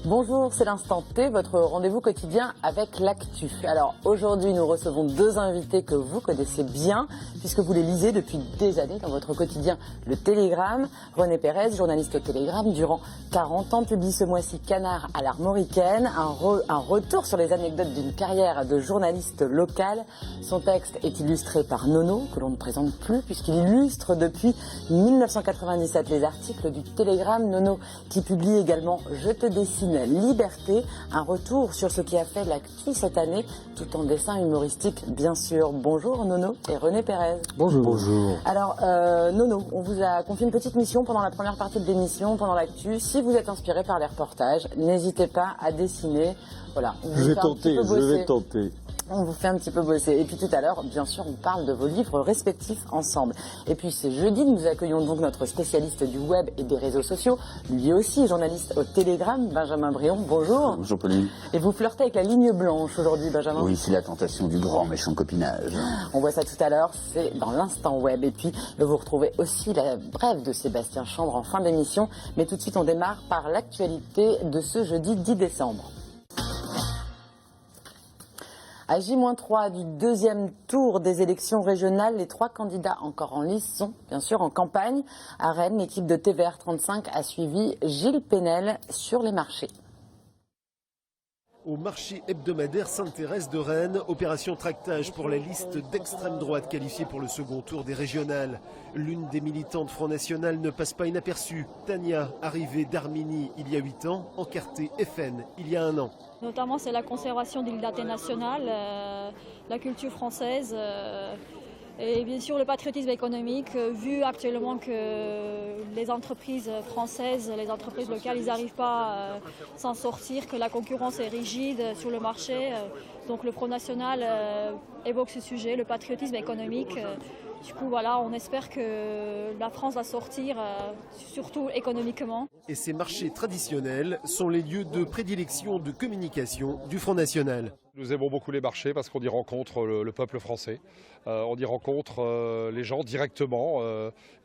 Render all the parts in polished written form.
Bonjour, c'est l'Instant T, votre rendez-vous quotidien avec l'actu. Alors aujourd'hui, nous recevons deux invités que vous connaissez bien, puisque vous les lisez depuis des années dans votre quotidien Le Télégramme. René Pérez, journaliste au Télégramme, durant 40 ans, publie ce mois-ci Canard à l'Armoricaine, un retour sur les anecdotes d'une carrière de journaliste local. Son texte est illustré par Nono, que l'on ne présente plus, puisqu'il illustre depuis 1997 les articles du Télégramme. Nono qui publie également Je te dessine Liberté, un retour sur ce qui a fait l'actu cette année, tout en dessin humoristique bien sûr. Bonjour Nono et René Pérez. Bonjour. Bonjour. Alors Nono, on vous a confié une petite mission pendant la première partie de l'émission, pendant l'actu. Si vous êtes inspiré par les reportages, n'hésitez pas à dessiner. Voilà, je vais tenter. On vous fait un petit peu bosser. Et puis tout à l'heure, bien sûr, on parle de vos livres respectifs ensemble. Et puis c'est jeudi, nous accueillons donc notre spécialiste du web et des réseaux sociaux, lui aussi journaliste au Télégramme, Benjamin Brion. Bonjour. Bonjour Pauline. Et vous flirtez avec la ligne blanche aujourd'hui, Benjamin? Oui, c'est la tentation du grand méchant copinage. On voit ça tout à l'heure, c'est dans l'instant web. Et puis vous retrouvez aussi la brève de Sébastien Chambre en fin d'émission. Mais tout de suite, on démarre par l'actualité de ce jeudi 10 décembre. À J-3 du deuxième tour des élections régionales, les trois candidats encore en lice sont bien sûr en campagne. À Rennes, l'équipe de TVR 35 a suivi Gilles Pénel sur les marchés. Au marché hebdomadaire Sainte-Thérèse de Rennes, opération tractage pour la liste d'extrême droite qualifiée pour le second tour des régionales. L'une des militantes Front National ne passe pas inaperçue. Tania, arrivée d'Arménie il y a 8 ans, encartée FN il y a 1 an. Notamment, c'est la conservation de l'identité nationale, la culture française et bien sûr le patriotisme économique. Vu actuellement que les entreprises françaises, les entreprises locales, ils n'arrivent pas à s'en sortir, que la concurrence est rigide sur le marché. Donc le Front National évoque ce sujet, le patriotisme économique. Du coup, voilà, on espère que la France va sortir, surtout économiquement. Et ces marchés traditionnels sont les lieux de prédilection de communication du Front National. Nous aimons beaucoup les marchés parce qu'on y rencontre le peuple français. On y rencontre les gens directement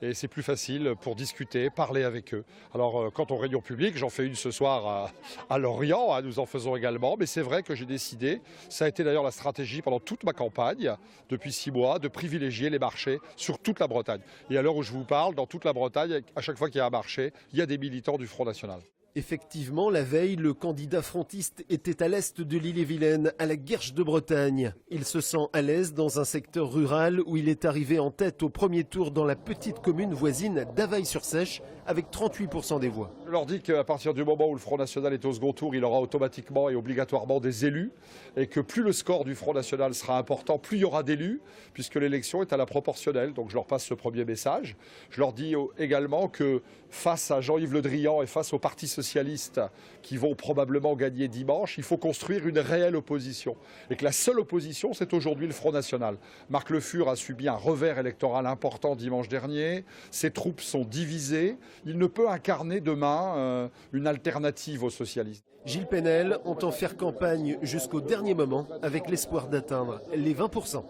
et c'est plus facile pour discuter, parler avec eux. Alors quant aux réunions publiques, j'en fais une ce soir à Lorient, nous en faisons également. Mais c'est vrai que j'ai décidé, ça a été d'ailleurs la stratégie pendant toute ma campagne, depuis 6 mois, de privilégier les marchés sur toute la Bretagne. Et à l'heure où je vous parle, dans toute la Bretagne, à chaque fois qu'il y a un marché, il y a des militants du Front National. Effectivement, la veille, le candidat frontiste était à l'est de l'Ille-et-Vilaine, à la Guerche de Bretagne. Il se sent à l'aise dans un secteur rural où il est arrivé en tête au premier tour dans la petite commune voisine d'Availle-sur-Seiche avec 38% des voix. Je leur dis qu'à partir du moment où le Front National est au second tour, il aura automatiquement et obligatoirement des élus et que plus le score du Front National sera important, plus il y aura d'élus puisque l'élection est à la proportionnelle. Donc je leur passe ce premier message. Je leur dis également que face à Jean-Yves Le Drian et face au Parti socialiste qui vont probablement gagner dimanche, il faut construire une réelle opposition. Et que la seule opposition, c'est aujourd'hui le Front National. Marc Le Fur a subi un revers électoral important dimanche dernier. Ses troupes sont divisées. Il ne peut incarner demain une alternative aux socialistes. Gilles Pénel entend faire campagne jusqu'au dernier moment avec l'espoir d'atteindre les 20%.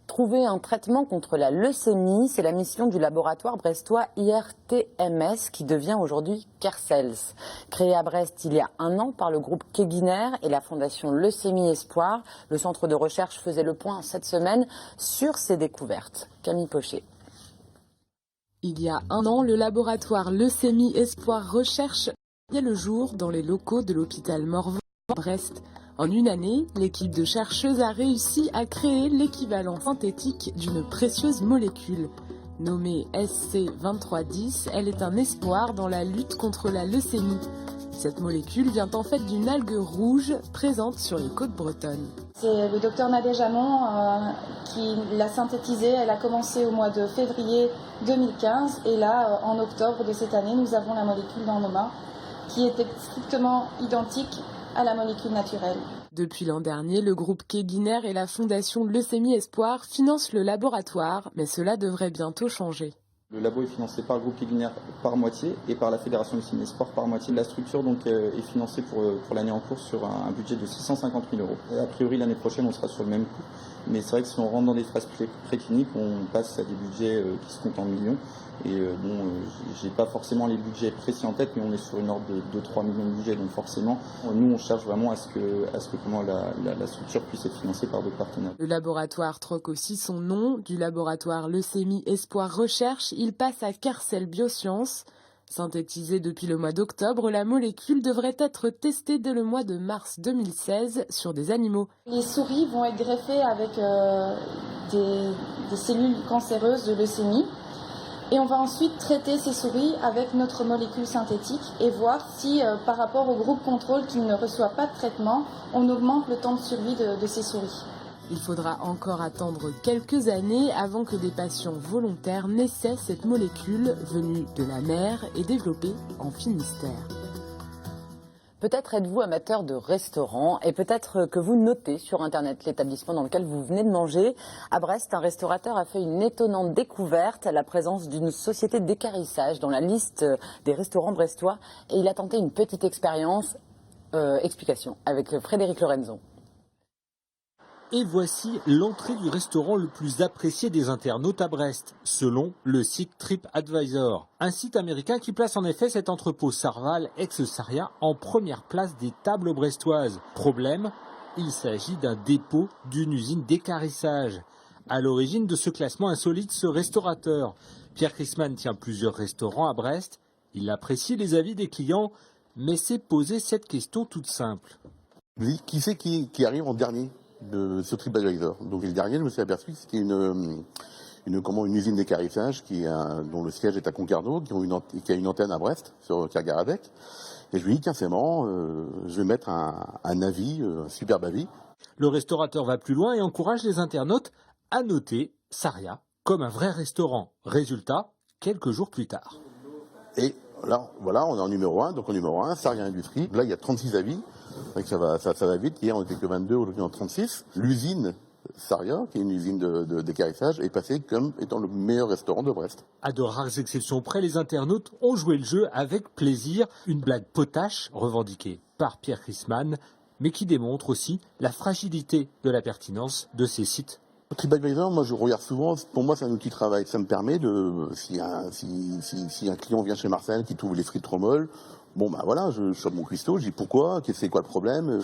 Trouver un traitement contre la leucémie, c'est la mission du laboratoire brestois IRTMS qui devient aujourd'hui Kersels. Créé à Brest il y a 1 an par le groupe Keguiner et la fondation Leucémie Espoir, le centre de recherche faisait le point cette semaine sur ses découvertes. Camille Pochet. Il y a 1 an, le laboratoire Leucémie Espoir Recherche voyait le jour dans les locaux de l'hôpital Morvan à Brest. En 1 année, l'équipe de chercheuses a réussi à créer l'équivalent synthétique d'une précieuse molécule. Nommée SC2310, elle est un espoir dans la lutte contre la leucémie. Cette molécule vient en fait d'une algue rouge présente sur les côtes bretonnes. C'est le docteur Nadège Hamon qui l'a synthétisée. Elle a commencé au mois de février 2015 et là, en octobre de cette année, nous avons la molécule dans nos mains qui est strictement identique à la molécule naturelle. Depuis l'an dernier, le groupe Keguiner et la fondation Leucémie Espoir financent le laboratoire, mais cela devrait bientôt changer. Le labo est financé par le groupe Lignaire par moitié et par la Fédération du Ciné Sport par moitié. La structure donc est financée pour l'année en cours sur un budget de 650 000 euros. Et a priori l'année prochaine on sera sur le même coût. Mais c'est vrai que si on rentre dans des phases précliniques, on passe à des budgets qui se comptent en millions. Et j'ai pas forcément les budgets précis en tête, mais on est sur une ordre de 2-3 millions de budget. Donc forcément, nous on cherche vraiment à ce que comment la structure puisse être financée par d'autres partenaires. Le laboratoire troque aussi son nom du laboratoire Leucémie Espoir Recherche. Il passe à Carcel Biosciences. Synthétisée depuis le mois d'octobre, la molécule devrait être testée dès le mois de mars 2016 sur des animaux. Les souris vont être greffées avec des cellules cancéreuses de leucémie. Et on va ensuite traiter ces souris avec notre molécule synthétique et voir si, par rapport au groupe contrôle qui ne reçoit pas de traitement, on augmente le temps de survie de ces souris. Il faudra encore attendre quelques années avant que des patients volontaires n'essaient cette molécule venue de la mer et développée en Finistère. Peut-être êtes-vous amateur de restaurants et peut-être que vous notez sur Internet l'établissement dans lequel vous venez de manger. À Brest, un restaurateur a fait une étonnante découverte, la présence d'une société d'équarrissage dans la liste des restaurants brestois. Et il a tenté une petite expérience. Explication avec Frédéric Lorenzon. Et voici l'entrée du restaurant le plus apprécié des internautes à Brest, selon le site TripAdvisor. Un site américain qui place en effet cet entrepôt Sarval, ex-Saria, en première place des tables brestoises. Problème, il s'agit d'un dépôt d'une usine d'équarrissage. À l'origine de ce classement insolite, ce restaurateur. Pierre Chrisman tient plusieurs restaurants à Brest. Il apprécie les avis des clients, mais s'est posé cette question toute simple. Qui c'est qui arrive en dernier sur TripAdvisor? Donc le dernier, je me suis aperçu que c'était une usine d'équarrissage dont le siège est à Concarneau, qui a une antenne à Brest, sur Kergaradec. Et je lui dis, tiens, c'est marrant, je vais mettre un avis, un superbe avis. Le restaurateur va plus loin et encourage les internautes à noter Saria comme un vrai restaurant. Résultat, quelques jours plus tard. Et là, voilà, on est en numéro 1, donc en numéro 1, Saria Industrie. Là, il y a 36 avis. Ça va vite. Hier, on était que 22, aujourd'hui en 36. L'usine Saria, qui est une usine d'équarrissage, est passée comme étant le meilleur restaurant de Brest. À de rares exceptions près, les internautes ont joué le jeu avec plaisir. Une blague potache revendiquée par Pierre Chrisman, mais qui démontre aussi la fragilité de la pertinence de ces sites. TripAdvisor, moi je regarde souvent, pour moi c'est un outil de travail. Ça me permet si un client vient chez Marcel qui trouve les frites trop molles, bon ben voilà, je chope mon cuistot, je dis pourquoi, c'est quoi le problème.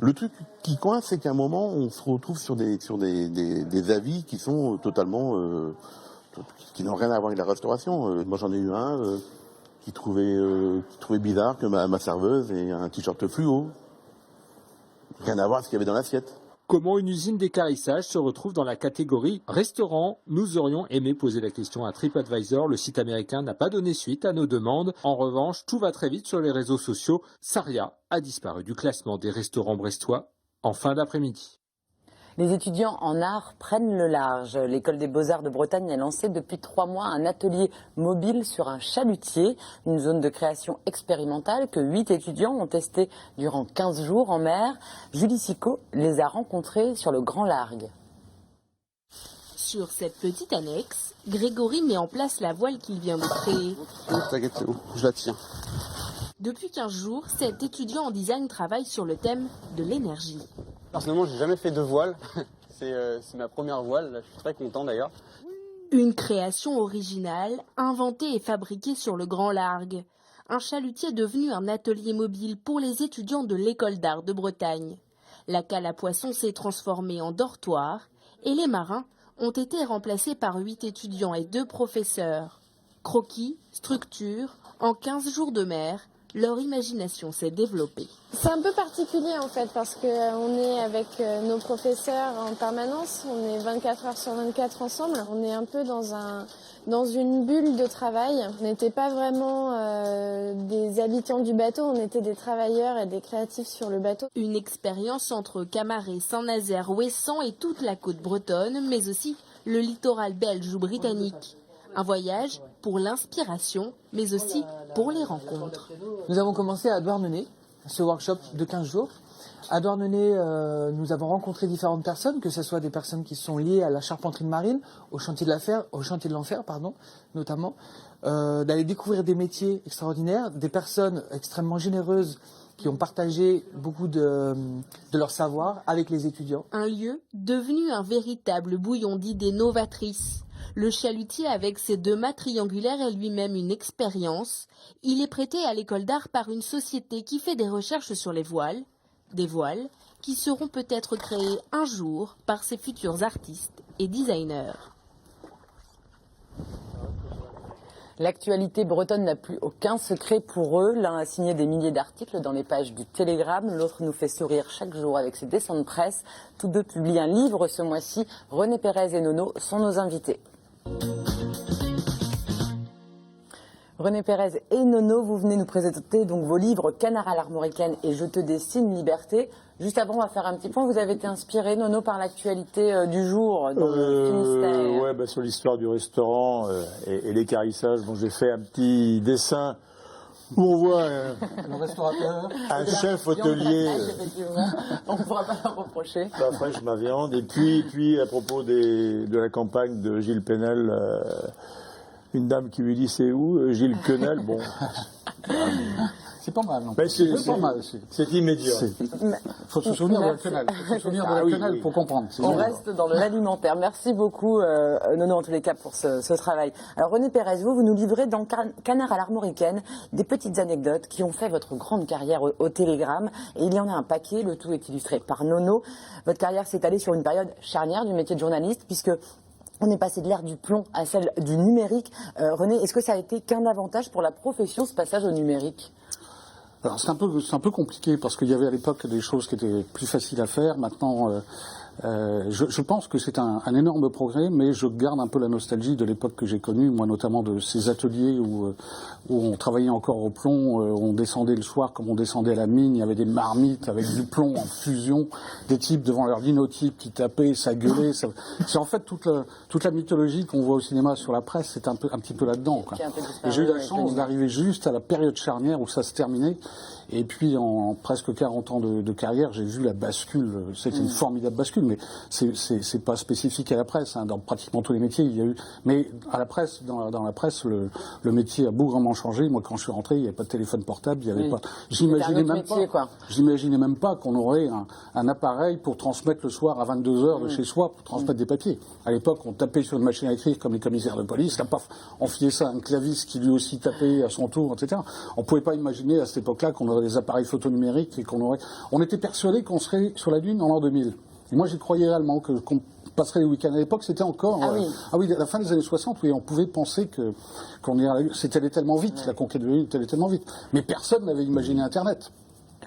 Le truc qui coince, c'est qu'à un moment on se retrouve sur des avis qui sont totalement, qui n'ont rien à voir avec la restauration. Moi j'en ai eu un qui trouvait bizarre que ma serveuse ait un t-shirt fluo. Rien à voir avec ce qu'il y avait dans l'assiette. Comment une usine d'équarrissage se retrouve dans la catégorie restaurant? Nous aurions aimé poser la question à TripAdvisor. Le site américain n'a pas donné suite à nos demandes. En revanche, tout va très vite sur les réseaux sociaux. Saria a disparu du classement des restaurants brestois en fin d'après-midi. Les étudiants en art prennent le large. L'école des Beaux-Arts de Bretagne a lancé depuis 3 mois un atelier mobile sur un chalutier, une zone de création expérimentale que 8 étudiants ont testé durant 15 jours en mer. Julie Sicot les a rencontrés sur le Grand Largue. Sur cette petite annexe, Grégory met en place la voile qu'il vient de créer. T'inquiète, c'est bon, je la tiens. Depuis 15 jours, cet étudiant en design travaille sur le thème de l'énergie. Personnellement, j'ai jamais fait de voile. C'est ma première voile. Là, je suis très content d'ailleurs. Une création originale, inventée et fabriquée sur le Grand Largue. Un chalutier devenu un atelier mobile pour les étudiants de l'école d'art de Bretagne. La cale à poissons s'est transformée en dortoir et les marins ont été remplacés par 8 étudiants et 2 professeurs. Croquis, structure, en 15 jours de mer, leur imagination s'est développée. C'est un peu particulier en fait parce qu'on est avec nos professeurs en permanence, on est 24 heures sur 24 ensemble, on est un peu dans une bulle de travail. On n'était pas vraiment des habitants du bateau, on était des travailleurs et des créatifs sur le bateau. Une expérience entre Camaret, Saint-Nazaire, Ouessant et toute la côte bretonne, mais aussi le littoral belge ou britannique. Un voyage pour l'inspiration, mais aussi pour les rencontres. Nous avons commencé à Douarnenez, ce workshop de 15 jours, À Douarnenez, nous avons rencontré différentes personnes, que ce soit des personnes qui sont liées à la charpenterie marine, au chantier de l'enfer, notamment, d'aller découvrir des métiers extraordinaires, des personnes extrêmement généreuses qui ont partagé beaucoup de leur savoir avec les étudiants. Un lieu devenu un véritable bouillon d'idées novatrices. Le chalutier avec ses 2 mâts triangulaires est lui-même une expérience. Il est prêté à l'école d'art par une société qui fait des recherches sur les voiles. Des voiles qui seront peut-être créés un jour par ses futurs artistes et designers. L'actualité bretonne n'a plus aucun secret pour eux. L'un a signé des milliers d'articles dans les pages du Télégramme, l'autre nous fait sourire chaque jour avec ses dessins de presse. Tous deux publient un livre ce mois-ci. René Pérez et Nono sont nos invités. René Pérez et Nono, vous venez nous présenter donc vos livres Canard à l'armoricaine et Je te destine liberté. Juste avant, on va faire un petit point. Vous avez été inspiré, Nono, par l'actualité du jour dans le Finistère. Ouais, bah, sur l'histoire du restaurant et l'équarrissage. Bon, j'ai fait un petit dessin où on voit le restaurateur, un chef hôtelier. On ne pourra pas leur reprocher. Pas fraîche ma viande. Et puis à propos de la campagne de Gilles Penel, une dame qui lui dit c'est où Gilles Quenel. Bon. C'est pas mal, non? C'est immédiat. Il faut se souvenir de la quenelle. Il faut se souvenir de la quenelle pour comprendre. On reste dans l'alimentaire. Merci beaucoup, Nono, en tous les cas, pour ce travail. Alors, René Pérez, vous nous livrez dans Canard à l'armoricaine des petites anecdotes qui ont fait votre grande carrière au Télégramme. Et il y en a un paquet. Le tout est illustré par Nono. Votre carrière s'est allée sur une période charnière du métier de journaliste, puisque on est passé de l'ère du plomb à celle du numérique. René, est-ce que ça a été qu'un avantage pour la profession, ce passage au numérique ? Alors c'est un peu compliqué parce qu'il y avait à l'époque des choses qui étaient plus faciles à faire. Maintenant, je pense que c'est un énorme progrès, mais je garde un peu la nostalgie de l'époque que j'ai connue, moi notamment de ces ateliers où on travaillait encore au plomb, on descendait le soir comme on descendait à la mine, il y avait des marmites avec du plomb en fusion, des types devant leur linotype qui tapaient, ça gueulait. C'est en fait toute la mythologie qu'on voit au cinéma sur la presse, c'est un petit peu là-dedans, quoi. Et j'ai eu la chance d'arriver juste à la période charnière où ça se terminait. Et puis, en presque 40 ans de carrière, j'ai vu la bascule. C'était une formidable bascule, mais c'est pas spécifique à la presse. Dans pratiquement tous les métiers, il y a eu. Mais à la presse, dans la presse, le métier a bougrement changé. Moi, quand je suis rentré, il n'y avait pas de téléphone portable, il n'y avait pas. J'imaginais même pas qu'on aurait un appareil pour transmettre le soir à 22h de chez soi, pour transmettre des papiers. À l'époque, on tapait sur une machine à écrire comme les commissaires de police. Là, paf, on filait ça à un claviste qui lui aussi tapait à son tour, etc. On pouvait pas imaginer à cette époque-là qu'on aurait des appareils photo numériques et on était persuadé qu'on serait sur la Lune en l'an 2000. Et moi, j'y croyais réellement qu'on passerait les week-ends. À l'époque, c'était encore... à la fin des années 60, oui, on pouvait penser qu'on irait à la Lune. C'était allé tellement vite, la conquête de la Lune était allée tellement vite. Mais personne n'avait imaginé Internet.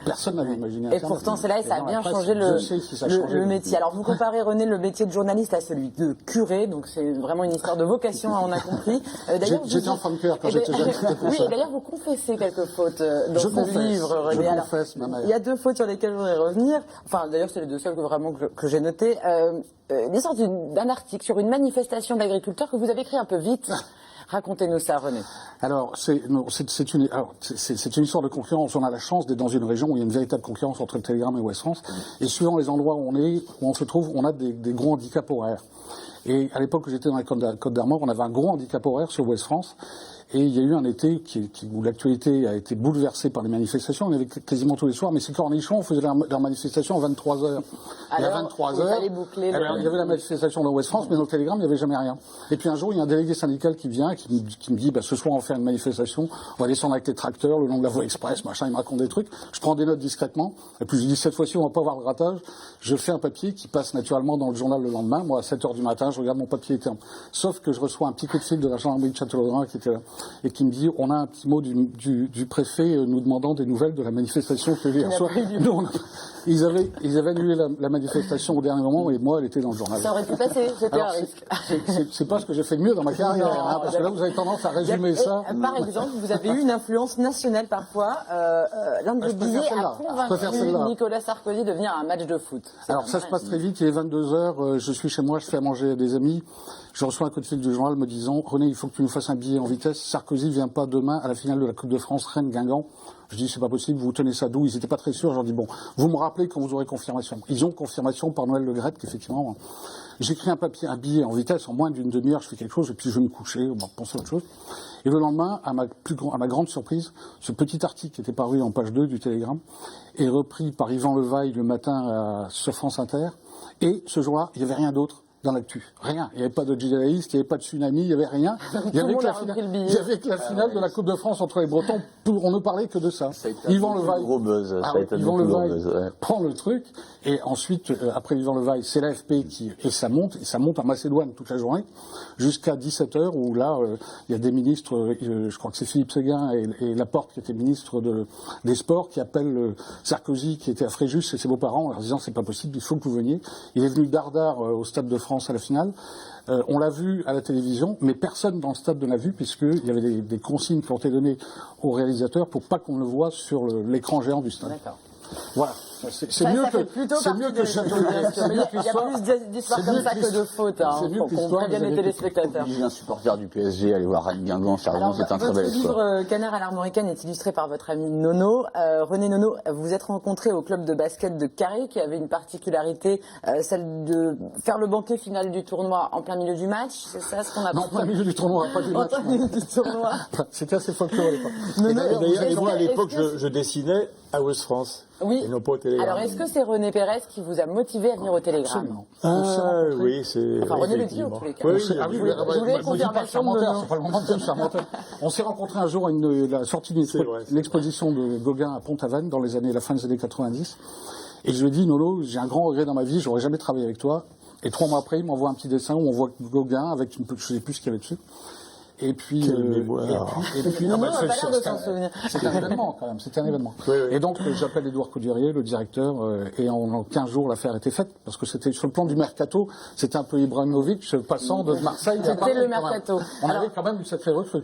Personne n'avait imaginé Internet. Et pourtant, c'est là et ça a bien changé le métier. Alors, vous comparez, René, le métier de journaliste à celui de curé, donc c'est vraiment une histoire de vocation, on a compris. J'étais enfant de cœur quand j'étais jeune. Oui, et d'ailleurs, vous confessez quelques fautes dans ce livre, René. Je confesse, ma mère. Il y a 2 fautes sur lesquelles je voudrais revenir. Enfin, d'ailleurs, c'est les 2 seules que j'ai notées. L'histoire d'un article sur une manifestation d'agriculteurs que vous avez écrit un peu vite. Racontez-nous ça, René. Alors, c'est une histoire de concurrence. On a la chance d'être dans une région où il y a une véritable concurrence entre le Télégramme et Ouest France. Et suivant les endroits où on se trouve, on a des gros handicaps horaires. Et à l'époque où j'étais dans la Côte d'Armor, on avait un gros handicap horaire sur Ouest France. Et il y a eu un été où l'actualité a été bouleversée par les manifestations. On avait quasiment tous les soirs, mais ces cornichons faisaient leur manifestation à 23h. Et à 23h, il y avait la manifestation dans Ouest France, mais dans le Télégramme, il n'y avait jamais rien. Et puis un jour, il y a un délégué syndical qui vient, qui me dit, ce soir, on va faire une manifestation, on va descendre avec les tracteurs, le long de la voie express, machin, il me raconte des trucs. Je prends des notes discrètement. Et puis je dis, cette fois-ci, on va pas avoir de ratage. Je fais un papier qui passe naturellement dans le journal le lendemain. Moi, à 7h du matin, je regarde mon papier était sauf que je reçois un petit coup de fil de la gendarmerie de Châtellerault qui était là. Et qui me dit, on a un petit mot du préfet nous demandant des nouvelles de la manifestation que hier soir. Ils avaient annulé la manifestation au dernier moment et moi, elle était dans le journal. Ça aurait pu passer, c'était un risque. C'est pas ce que j'ai fait de mieux dans ma carrière, parce que là, vous avez tendance à résumer ça. Par exemple, vous avez eu une influence nationale parfois. L'un de vos billets a convaincu Nicolas Sarkozy de venir à un match de foot. Alors, ça se passe très vite, il est 22h, je suis chez moi, je fais à manger à des des amis, je reçois un coup de fil du journal me disant « René, il faut que tu nous fasses un billet en vitesse. Sarkozy vient pas demain à la finale de la Coupe de France, Rennes-Guingamp. » Je dis « C'est pas possible, vous tenez ça d'où ?» Ils n'étaient pas très sûrs. Je leur dis « Bon, vous me rappelez quand vous aurez confirmation. » Ils ont confirmation par Noël Le Graët qu'effectivement, j'écris un billet en vitesse, en moins d'une demi-heure, je fais quelque chose, et puis je vais me coucher, on va penser à autre chose. Et le lendemain, à ma grande surprise, ce petit article qui était paru en page 2 du Télégramme est repris par Yvan Levaille le matin sur France Inter. Et ce jour-là, il n'y avait rien d'autre dans l'actu. Rien. Il n'y avait pas de djihadistes, il n'y avait pas de tsunami, il n'y avait rien. Il n'y avait que la finale de la Coupe de France entre les Bretons. On ne parlait que de ça. Yvan Levaille, Yvan Levaille prend le truc, et ensuite, après Yvan Levaille, c'est l'AFP et ça monte en Macédoine toute la journée, jusqu'à 17h, où là, il y a des ministres, je crois que c'est Philippe Séguin et Laporte, qui était ministre des Sports, qui appellent Sarkozy, qui était à Fréjus, et ses beaux-parents, en leur disant c'est pas possible, il faut que vous veniez. Il est venu dardard au Stade de France à la finale. On l'a vu à la télévision, mais personne dans le stade ne l'a vu, puisqu'il y avait des consignes qui ont été données aux réalisateurs pour pas qu'on le voie sur l'écran géant du stade. D'accord. Voilà. C'est mieux que Châteauneuf. Il y a plus d'histoires comme ça que de fautes, pour prévenir les téléspectateurs. Un supporter du PSG aller voir Rennes Guingamp, Charleroi, c'est un très bel exploit. Votre livre Canard à l'Armoricaine est illustré par votre ami Nono. René Nono, vous vous êtes rencontré au club de basket de Carré, qui avait une particularité, celle de faire le banquet final du tournoi en plein milieu du match. C'est ça ce qu'on a Non, en plein milieu du tournoi, pas du match. En plein milieu du tournoi. C'était assez folklore à l'époque. D'ailleurs, moi à l'époque, je dessinais à Ouest France. Oui. Et non pas au Télégramme. Alors, est-ce que c'est René Pérez qui vous a motivé à venir au Télégramme? Absolument. Oui, c'est. Enfin, René le dit en tous les cas. Oui, je voulais confirmation de Nono. C'est pas le moment de faire menteur. On s'est rencontrés un jour à la sortie d'une exposition de Gauguin à Pont-Aven dans la fin des années 90. Et je lui ai dit, Nono, j'ai un grand regret dans ma vie, j'aurais jamais travaillé avec toi. Et 3 mois après, il m'envoie un petit dessin où on voit Gauguin avec je sais plus ce qu'il y avait dessus. Et puis, C'était un événement quand même, c'était un événement. Oui. Et donc j'appelle Édouard Coudurier, le directeur, et en 15 jours l'affaire était faite, parce que c'était sur le plan du mercato, c'était un peu Ibrahimovic passant de Marseille à Paris. C'était le mercato. On avait quand même une sacrée recrue.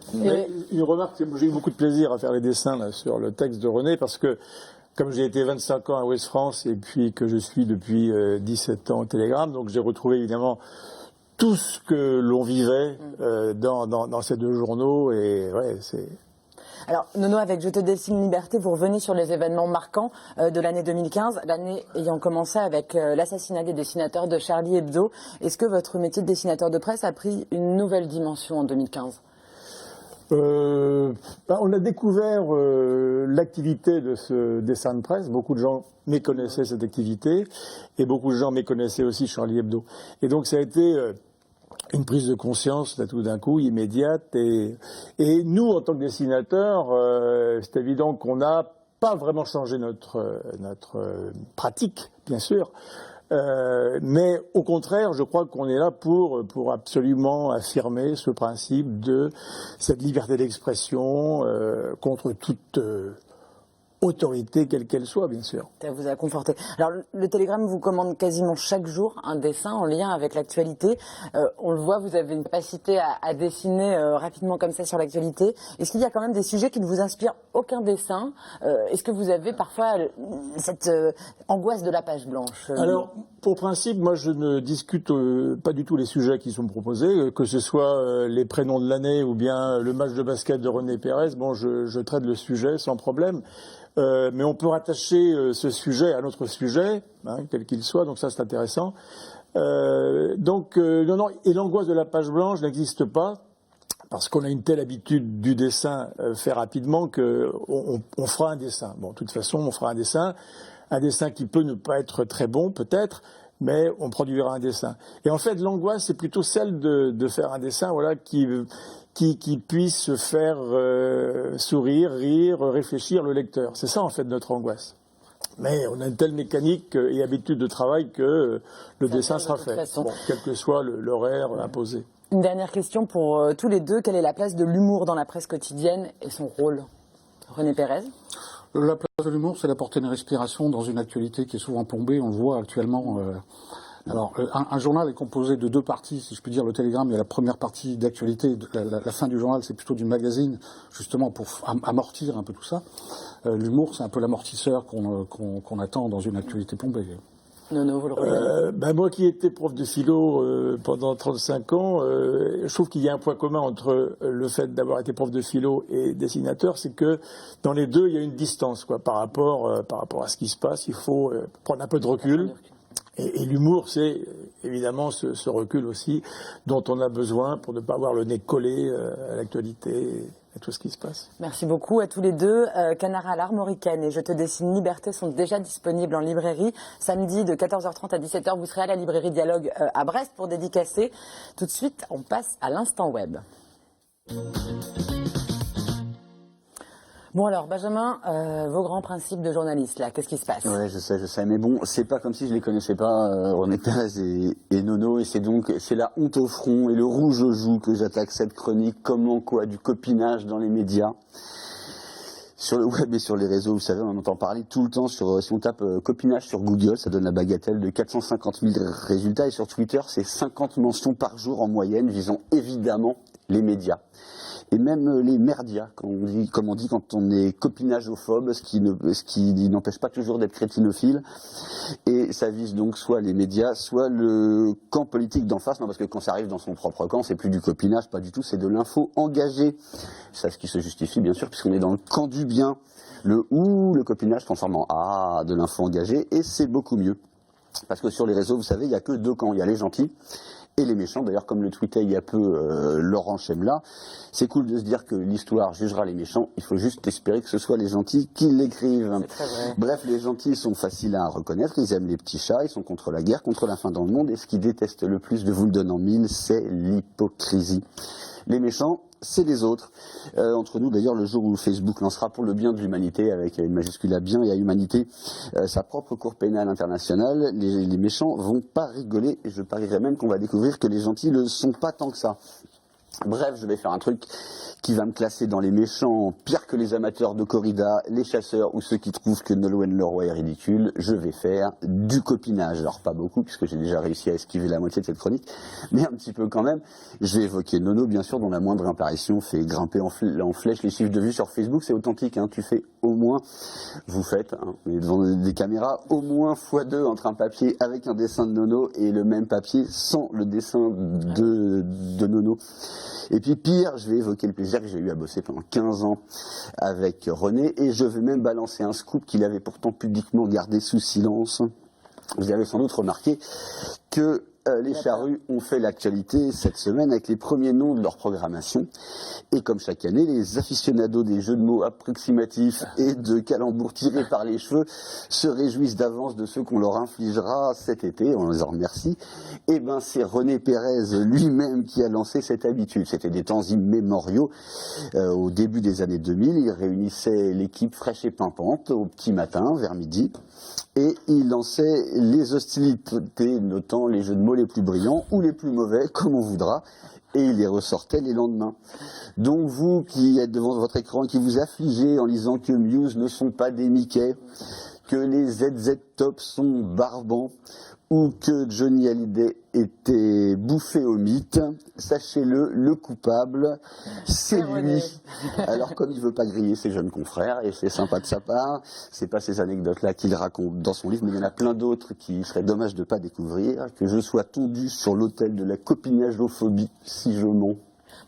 Une remarque, j'ai eu beaucoup de plaisir à faire les dessins là, sur le texte de René, parce que comme j'ai été 25 ans à Ouest France et puis que je suis depuis 17 ans au Télégramme, donc j'ai retrouvé évidemment tout ce que l'on vivait dans ces 2 journaux, et ouais, c'est... Alors, Nono, avec Je te dessine liberté, vous revenez sur les événements marquants de l'année 2015, l'année ayant commencé avec l'assassinat des dessinateurs de Charlie Hebdo. Est-ce que votre métier de dessinateur de presse a pris une nouvelle dimension en 2015 ? On a découvert l'activité de ce dessin de presse. Beaucoup de gens méconnaissaient cette activité, et beaucoup de gens méconnaissaient aussi Charlie Hebdo. Et donc ça a été une prise de conscience tout d'un coup immédiate. Et nous, en tant que dessinateurs, c'est évident qu'on n'a pas vraiment changé notre pratique, bien sûr. Mais au contraire, je crois qu'on est là pour absolument affirmer ce principe de cette liberté d'expression contre toute autorité, quelle qu'elle soit, bien sûr. Ça vous a conforté. Alors, le Télégramme vous commande quasiment chaque jour un dessin en lien avec l'actualité. On le voit, vous avez une capacité à dessiner rapidement comme ça sur l'actualité. Est-ce qu'il y a quand même des sujets qui ne vous inspirent aucun dessin ? Est-ce que vous avez parfois cette angoisse de la page blanche ? Alors, pour principe, moi, je ne discute pas du tout les sujets qui sont proposés, que ce soit les prénoms de l'année ou bien le match de basket de René Pérez. Bon, je traite le sujet sans problème. Mais on peut rattacher ce sujet à notre sujet, quel qu'il soit, donc ça c'est intéressant. Non, et l'angoisse de la page blanche n'existe pas, parce qu'on a une telle habitude du dessin fait rapidement qu'on fera un dessin. Bon, de toute façon, on fera un dessin qui peut ne pas être très bon, peut-être, mais on produira un dessin. Et en fait, l'angoisse, c'est plutôt celle de faire un dessin, voilà, qui puisse faire sourire, rire, réfléchir le lecteur. C'est ça, en fait, notre angoisse. Mais on a une telle mécanique et habitude de travail que le dessin sera fait, quel que soit l'horaire imposé. Une dernière question pour tous les deux. Quelle est la place de l'humour dans la presse quotidienne et son rôle ? René Pérez ? La place de l'humour, c'est d'apporter une respiration dans une actualité qui est souvent plombée. On le voit actuellement. Alors, un journal est composé de 2 parties, si je puis dire. Le Télégramme, il y a la première partie d'actualité. La fin du journal, c'est plutôt du magazine, justement pour amortir un peu tout ça. L'humour, c'est un peu l'amortisseur qu'on attend dans une actualité plombée. Nono, vous le rejoignez. Moi qui étais prof de philo pendant 35 ans, je trouve qu'il y a un point commun entre le fait d'avoir été prof de philo et dessinateur, c'est que dans les deux, il y a une distance par rapport à ce qui se passe. Il faut prendre un peu de recul. Et l'humour, c'est évidemment ce recul aussi dont on a besoin pour ne pas avoir le nez collé à l'actualité et tout ce qui se passe. Merci beaucoup à tous les deux. Canard à l'Armoricaine et Je te dessine Liberté sont déjà disponibles en librairie. Samedi de 14h30 à 17h, vous serez à la librairie Dialogue à Brest pour dédicacer. Tout de suite, on passe à l'instant web. Bon alors, Benjamin, vos grands principes de journaliste, là, qu'est-ce qui se passe? Ouais, je sais, mais bon, c'est pas comme si je les connaissais pas, René Pérez et Nono, et c'est la honte au front et le rouge aux joues que j'attaque cette chronique. Comment quoi, du copinage dans les médias, sur le web et sur les réseaux, vous savez, on en entend parler tout le temps. Si on tape copinage sur Google, ça donne la bagatelle de 450 000 résultats, et sur Twitter, c'est 50 mentions par jour en moyenne, visant évidemment les médias. Et même les merdias, comme on dit quand on est copinagophobe, ce qui n'empêche pas toujours d'être crétinophile. Et ça vise donc soit les médias, soit le camp politique d'en face. Non, parce que quand ça arrive dans son propre camp, c'est plus du copinage, pas du tout, c'est de l'info engagée. C'est ce qui se justifie, bien sûr, puisqu'on est dans le camp du bien. Le copinage transforme en A de l'info engagée, et c'est beaucoup mieux. Parce que sur les réseaux, vous savez, il n'y a que deux camps. Il y a les gentils et les méchants. D'ailleurs, comme le tweetait il y a peu Laurent Chemla, c'est cool de se dire que l'histoire jugera les méchants. Il faut juste espérer que ce soit les gentils qui l'écrivent. Bref, les gentils sont faciles à reconnaître. Ils aiment les petits chats, ils sont contre la guerre, contre la faim dans le monde. Et ce qu'ils détestent le plus, de vous le donner en mille, c'est l'hypocrisie. Les méchants, c'est les autres. Entre nous, d'ailleurs, le jour où Facebook lancera pour le bien de l'humanité, avec une majuscule à bien et à humanité, sa propre cour pénale internationale, les méchants vont pas rigoler, et je parierais même qu'on va découvrir que les gentils ne sont pas tant que ça. Bref, je vais faire un truc qui va me classer dans les méchants, pire que les amateurs de corrida, les chasseurs ou ceux qui trouvent que Nolwenn Leroy est ridicule. Je vais faire du copinage. Alors pas beaucoup, puisque j'ai déjà réussi à esquiver la moitié de cette chronique, mais un petit peu quand même. Je vais évoquer Nono, bien sûr, dont la moindre apparition fait grimper en flèche les chiffres de vues sur Facebook. C'est authentique, hein. Tu fais au moins, vous faites, hein, devant des caméras, au moins x2 entre un papier avec un dessin de Nono et le même papier sans le dessin de Nono. Et puis pire, je vais évoquer le plaisir que j'ai eu à bosser pendant 15 ans avec René, et je vais même balancer un scoop qu'il avait pourtant publiquement gardé sous silence. Vous avez sans doute remarqué que les charrues ont fait l'actualité cette semaine avec les premiers noms de leur programmation. Et comme chaque année, les aficionados des jeux de mots approximatifs et de calembours tirés par les cheveux se réjouissent d'avance de ceux qu'on leur infligera cet été. On les en remercie. Et ben, c'est René Pérez lui-même qui a lancé cette habitude. C'était des temps immémoriaux. Au début des années 2000, il réunissait l'équipe fraîche et pimpante au petit matin, vers midi. Et il lançait les hostilités, notant les jeux de mots les plus brillants ou les plus mauvais, comme on voudra, et il les ressortait les lendemains. Donc vous qui êtes devant votre écran et qui vous affligez en lisant que Muse ne sont pas des Mickey, que les ZZ Top sont barbants, ou que Johnny Hallyday était bouffé au mythe, sachez-le, le coupable, c'est lui. Alors comme il veut pas griller ses jeunes confrères, et c'est sympa de sa part, c'est pas ces anecdotes-là qu'il raconte dans son livre, mais il y en a plein d'autres qui serait dommage de pas découvrir, que je sois tondu sur l'autel de la copinageophobie, si je mens.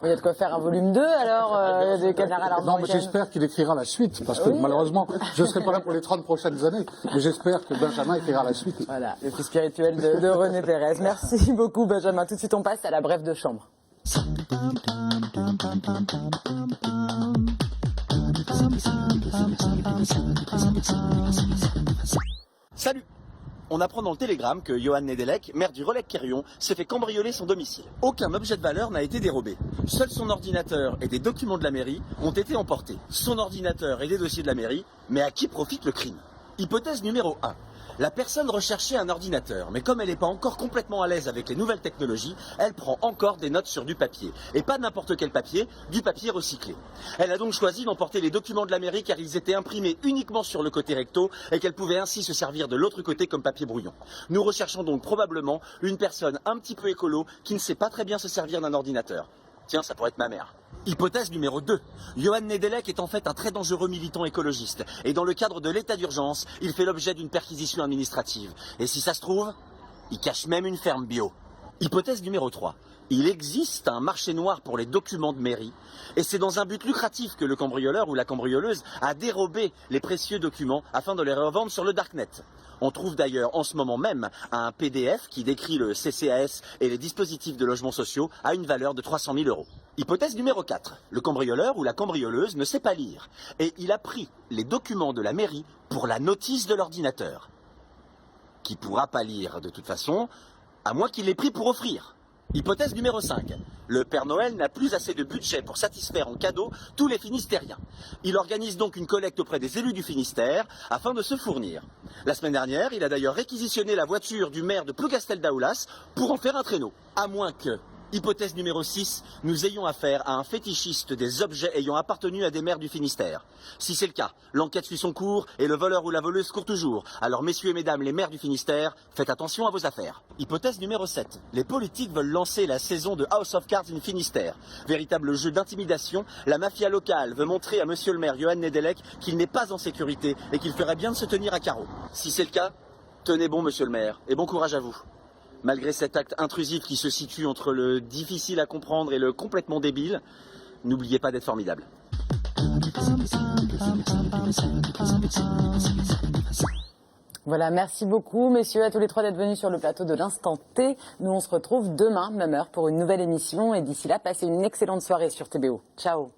Il y a de quoi faire un volume 2 alors de Canard à l'Armoricaine. Non, mais j'espère qu'il écrira la suite, parce que malheureusement, je ne serai pas là pour les 30 prochaines années, mais j'espère que Benjamin écrira la suite. Voilà, le plus spirituel de René Pérez. Merci beaucoup Benjamin. Tout de suite on passe à la brève de chambre. Salut! On apprend dans le Télégramme que Johan Nedelec, maire du Relecq-Kerrion, s'est fait cambrioler son domicile. Aucun objet de valeur n'a été dérobé. Seul son ordinateur et des documents de la mairie ont été emportés. Son ordinateur et des dossiers de la mairie, mais à qui profite le crime? Hypothèse numéro 1. La personne recherchait un ordinateur, mais comme elle n'est pas encore complètement à l'aise avec les nouvelles technologies, elle prend encore des notes sur du papier. Et pas n'importe quel papier, du papier recyclé. Elle a donc choisi d'emporter les documents de la mairie car ils étaient imprimés uniquement sur le côté recto et qu'elle pouvait ainsi se servir de l'autre côté comme papier brouillon. Nous recherchons donc probablement une personne un petit peu écolo qui ne sait pas très bien se servir d'un ordinateur. Tiens, ça pourrait être ma mère. Hypothèse numéro 2. Johan Nedelec est en fait un très dangereux militant écologiste. Et dans le cadre de l'état d'urgence, il fait l'objet d'une perquisition administrative. Et si ça se trouve, il cache même une ferme bio. Hypothèse numéro 3. Il existe un marché noir pour les documents de mairie. Et c'est dans un but lucratif que le cambrioleur ou la cambrioleuse a dérobé les précieux documents afin de les revendre sur le darknet. On trouve d'ailleurs en ce moment même un PDF qui décrit le CCAS et les dispositifs de logements sociaux à une valeur de 300 000 €. Hypothèse numéro 4. Le cambrioleur ou la cambrioleuse ne sait pas lire et il a pris les documents de la mairie pour la notice de l'ordinateur. Qui ne pourra pas lire de toute façon, à moins qu'il l'ait pris pour offrir. Hypothèse numéro 5. Le Père Noël n'a plus assez de budget pour satisfaire en cadeau tous les Finistériens. Il organise donc une collecte auprès des élus du Finistère afin de se fournir. La semaine dernière, il a d'ailleurs réquisitionné la voiture du maire de Plougastel-Daoulas pour en faire un traîneau. À moins que, hypothèse numéro 6, nous ayons affaire à un fétichiste des objets ayant appartenu à des maires du Finistère. Si c'est le cas, l'enquête suit son cours et le voleur ou la voleuse court toujours. Alors messieurs et mesdames les maires du Finistère, faites attention à vos affaires. Hypothèse numéro 7. Les politiques veulent lancer la saison de House of Cards in Finistère. Véritable jeu d'intimidation, la mafia locale veut montrer à monsieur le maire Johan Nedelec qu'il n'est pas en sécurité et qu'il ferait bien de se tenir à carreau. Si c'est le cas, tenez bon monsieur le maire et bon courage à vous. Malgré cet acte intrusif qui se situe entre le difficile à comprendre et le complètement débile, n'oubliez pas d'être formidable. Voilà, merci beaucoup, messieurs, à tous les trois d'être venus sur le plateau de l'Instant T. Nous, on se retrouve demain, même heure, pour une nouvelle émission. Et d'ici là, passez une excellente soirée sur TBO. Ciao.